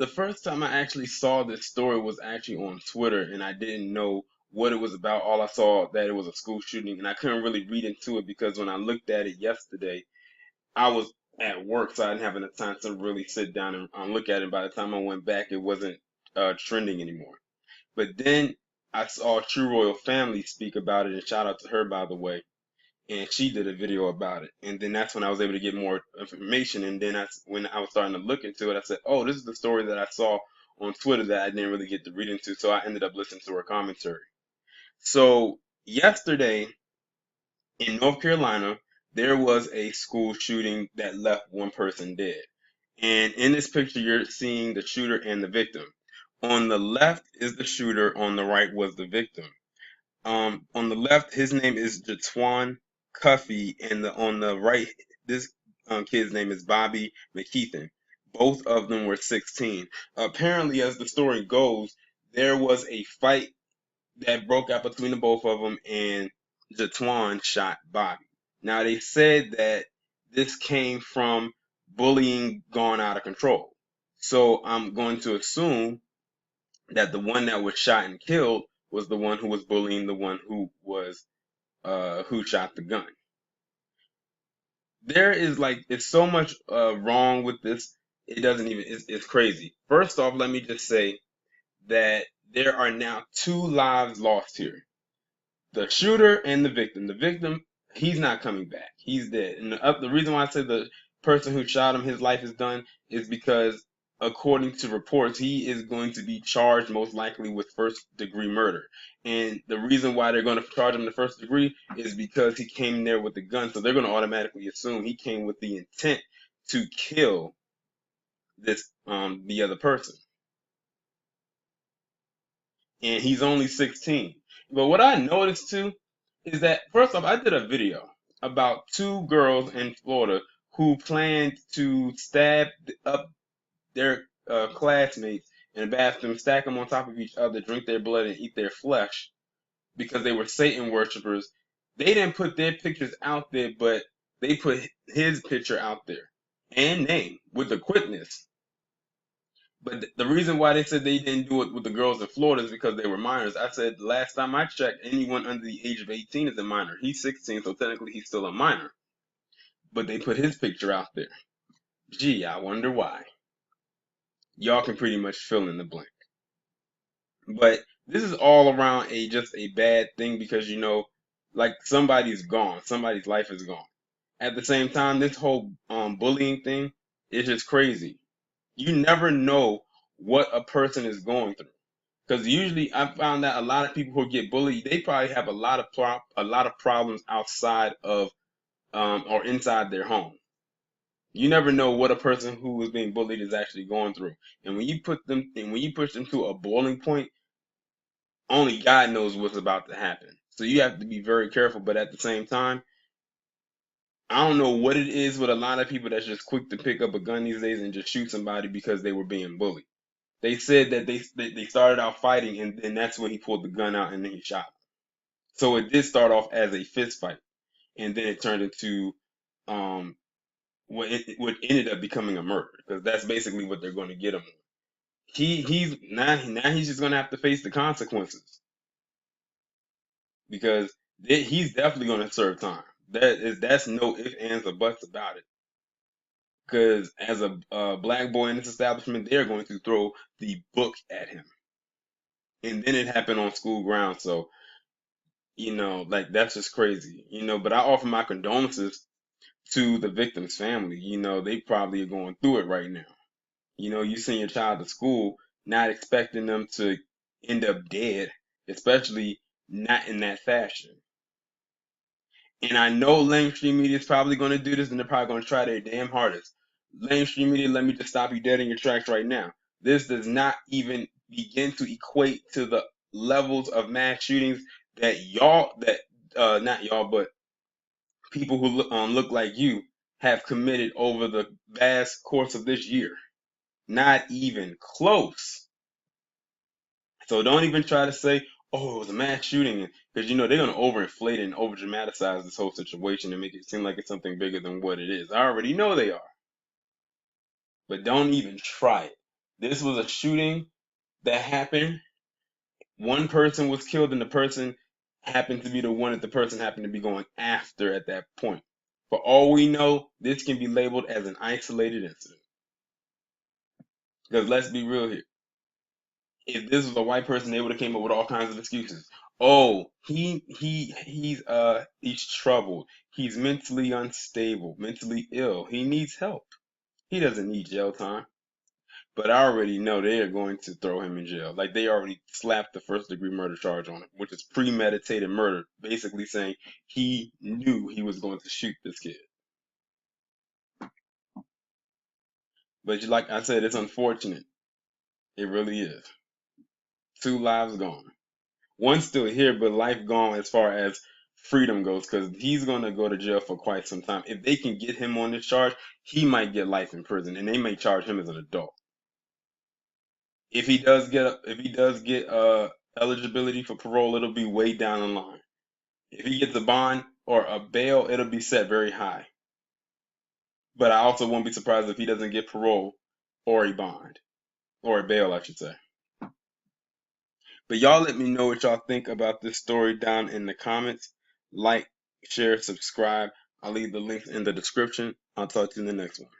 the first time I actually saw this story was actually on Twitter, and I didn't know what it was about. All I saw that it was a school shooting, and I couldn't really read into it because when I looked at it yesterday, I was at work, so I didn't have enough time to really sit down and look at it. By the time I went back, it wasn't trending anymore. But then I saw True Royal Family speak about it, and shout out to her, by the way, and she did a video about it. And then that's when I was able to get more information. And then that's when I was starting to look into it. I said, "Oh, this is the story that I saw on Twitter that I didn't really get to read into." So I ended up listening to her commentary. So yesterday in North Carolina, there was a school shooting that left one person dead. And in this picture, you're seeing the shooter and the victim. On the left is the shooter. On the right was the victim. On the left, his name is Jatwan Cuffey, and on the right, this kid's name is Bobby McKeithen. Both of them were 16. Apparently, as the story goes, there was a fight that broke out between the both of them, and Jatwan shot Bobby. Now, they said that this came from bullying gone out of control. So I'm going to assume that the one that was shot and killed was the one who was bullying the one who shot the gun. There is like it's so much wrong with this. It doesn't even it's crazy. First off, let me just say that there are now two lives lost here. The shooter and the victim. The victim, he's not coming back. He's dead. And the reason why I say the person who shot him, his life is done, is because according to reports, he is going to be charged most likely with first degree murder. And the reason why they're going to charge him the first degree is because he came there with the gun. So they're going to automatically assume he came with the intent to kill this the other person. And he's only 16. But what I noticed too is that first off, I did a video about two girls in Florida who planned to stab up their classmates in a bathroom, stack them on top of each other, drink their blood, and eat their flesh because they were Satan worshippers. They didn't put their pictures out there, but they put his picture out there and name with the quickness. But the reason why they said they didn't do it with the girls in Florida is because they were minors. I said last time I checked, anyone under the age of 18 is a minor. He's 16, so technically he's still a minor. But they put his picture out there. Gee, I wonder why. Y'all can pretty much fill in the blank. But this is all around just a bad thing because like somebody's gone, somebody's life is gone. At the same time, this whole bullying thing is just crazy. You never know what a person is going through. Because usually I found that a lot of people who get bullied, they probably have a lot of problems outside of or inside their home. You never know what a person who is being bullied is actually going through. And when you push them to a boiling point, only God knows what's about to happen. So you have to be very careful. But at the same time, I don't know what it is with a lot of people that's just quick to pick up a gun these days and just shoot somebody because they were being bullied. They said that they started out fighting and then that's when he pulled the gun out and then he shot. So it did start off as a fist fight, and then it turned into um what ended up becoming a murder because that's basically what they're going to get him on. He's just going to have to face the consequences because he's definitely going to serve time. That's no ifs ands or buts about it. Because as a black boy in this establishment, they're going to throw the book at him, and then it happened on school grounds. So like that's just crazy. But I offer my condolences to the victim's family. They probably are going through it right now. You send your child to school not expecting them to end up dead, especially not in that fashion. And I know mainstream media is probably going to do this and they're probably going to try their damn hardest. Mainstream media, let me just stop you dead in your tracks right now. This does not even begin to equate to the levels of mass shootings that not y'all, but people who look like you have committed over the vast course of this year. Not even close. So don't even try to say, oh, it was a mass shooting, because they're going to overinflate and over dramatize this whole situation and make it seem like it's something bigger than what it is. I already know they are, but don't even try it. This was a shooting that happened. One person was killed, and the person happened to be the one that the person happened to be going after at that point. For all we know, this can be labeled as an isolated incident. Because let's be real here. If this was a white person, they would have came up with all kinds of excuses. Oh, he's troubled. He's mentally unstable, mentally ill. He needs help. He doesn't need jail time. But I already know they are going to throw him in jail. Like they already slapped the first degree murder charge on him, which is premeditated murder, basically saying he knew he was going to shoot this kid. But like I said, it's unfortunate. It really is. 2 lives gone. One's still here, but life gone as far as freedom goes, because he's going to go to jail for quite some time. If they can get him on this charge, he might get life in prison, and they may charge him as an adult. If he does get eligibility for parole, it'll be way down the line. If he gets a bond or a bail, it'll be set very high. But I also won't be surprised if he doesn't get parole or a bond or a bail, I should say. But y'all let me know what y'all think about this story down in the comments. Like, share, subscribe. I'll leave the links in the description. I'll talk to you in the next one.